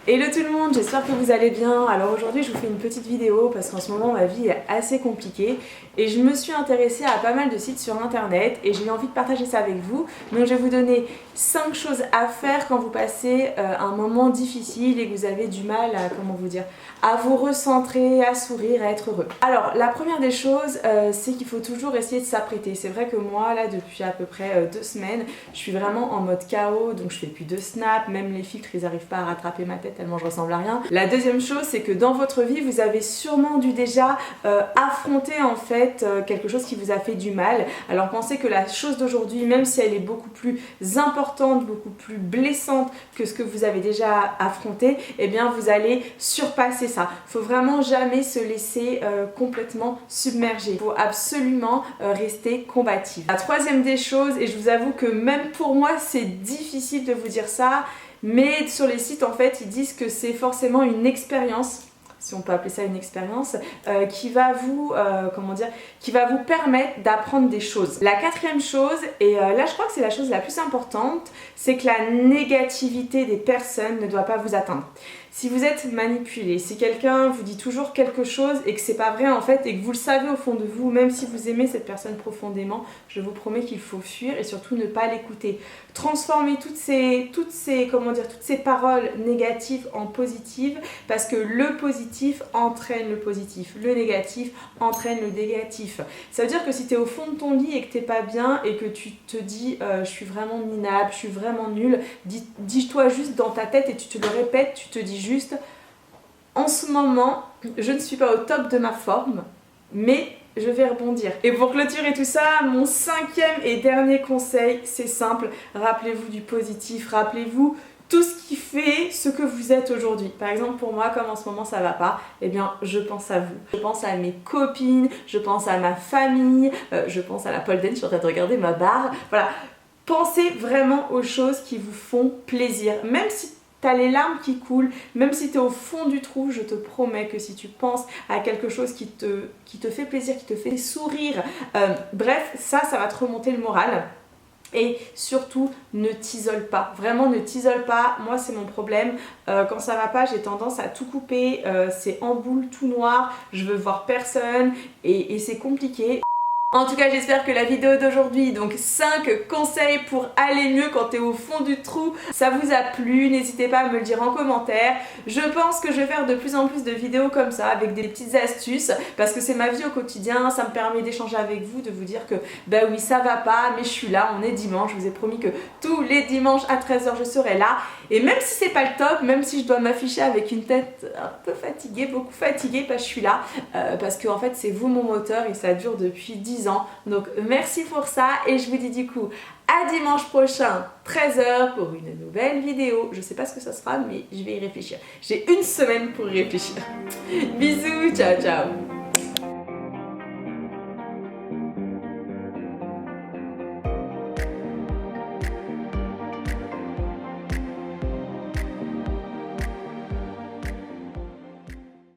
Hello tout le monde, j'espère que vous allez bien. Alors aujourd'hui je vous fais une petite vidéo parce qu'en ce moment ma vie est assez compliquée et je me suis intéressée à pas mal de sites sur internet et j'ai eu envie de partager ça avec vous. Donc je vais vous donner 5 choses à faire quand vous passez un moment difficile et que vous avez du mal à, comment vous dire, à vous recentrer, à sourire, à être heureux. Alors la première des choses c'est qu'il faut toujours essayer de s'apprêter. C'est vrai que moi là depuis à peu près 2 semaines je suis vraiment en mode KO, donc je fais plus de snap, même les filtres ils arrivent pas à rattraper ma tête tellement je ressemble à rien. La deuxième chose c'est que dans votre vie vous avez sûrement dû déjà affronter en fait quelque chose qui vous a fait du mal. Alors pensez que la chose d'aujourd'hui, même si elle est beaucoup plus importante, beaucoup plus blessante que ce que vous avez déjà affronté, eh bien vous allez surpasser ça. Faut vraiment jamais se laisser complètement submerger. Il faut absolument rester combatif. La troisième des choses, et je vous avoue que même pour moi c'est difficile de vous dire ça, mais sur les sites en fait ils disent que c'est forcément une expérience, si on peut appeler ça une expérience, qui va vous, qui va vous permettre d'apprendre des choses. La quatrième chose, et là je crois que c'est la chose la plus importante, c'est que la négativité des personnes ne doit pas vous atteindre. Si vous êtes manipulé, si quelqu'un vous dit toujours quelque chose et que c'est pas vrai en fait et que vous le savez au fond de vous, même si vous aimez cette personne profondément, je vous promets qu'il faut fuir et surtout ne pas l'écouter. Transformez toutes ces paroles négatives en positives parce que le positif entraîne le positif, le négatif entraîne le négatif. Ça veut dire que si tu es au fond de ton lit et que t'es pas bien et que tu te dis je suis vraiment minable, je suis vraiment nulle, dis-toi juste dans ta tête et tu te le répètes, tu te dis juste en ce moment je ne suis pas au top de ma forme mais je vais rebondir. Et pour clôturer tout ça, mon cinquième et dernier conseil, c'est simple, rappelez-vous du positif, rappelez-vous tout ce qui fait ce que vous êtes aujourd'hui. Par exemple pour moi, comme en ce moment ça va pas, eh bien je pense à vous. Je pense à mes copines, je pense à ma famille, je pense à la pole dance, je suis en train de regarder ma barre. Voilà, pensez vraiment aux choses qui vous font plaisir. Même si t'as les larmes qui coulent, même si t'es au fond du trou, je te promets que si tu penses à quelque chose qui te fait plaisir, qui te fait sourire, bref, ça va te remonter le moral. Et surtout, ne t'isole pas. Vraiment, ne t'isole pas. Moi, c'est mon problème. Quand ça va pas, j'ai tendance à tout couper. C'est en boule, tout noir. Je veux voir personne. Et c'est compliqué. En tout cas, j'espère que la vidéo d'aujourd'hui, donc 5 conseils pour aller mieux quand t'es au fond du trou, ça vous a plu. N'hésitez pas à me le dire en commentaire. Je pense que je vais faire de plus en plus de vidéos comme ça, avec des petites astuces, parce que c'est ma vie au quotidien, ça me permet d'échanger avec vous, de vous dire que bah oui, ça va pas, mais je suis là, on est dimanche, je vous ai promis que tous les dimanches à 13 h je serai là. Et même si c'est pas le top, même si je dois m'afficher avec une tête un peu fatiguée, beaucoup fatiguée, bah je suis là, parce que en fait c'est vous mon moteur et ça dure depuis 10 ans. Donc merci pour ça et je vous dis du coup à dimanche prochain 13 h pour une nouvelle vidéo. Je sais pas ce que ça sera mais je vais y réfléchir. J'ai une semaine pour y réfléchir. Bisous, ciao ciao.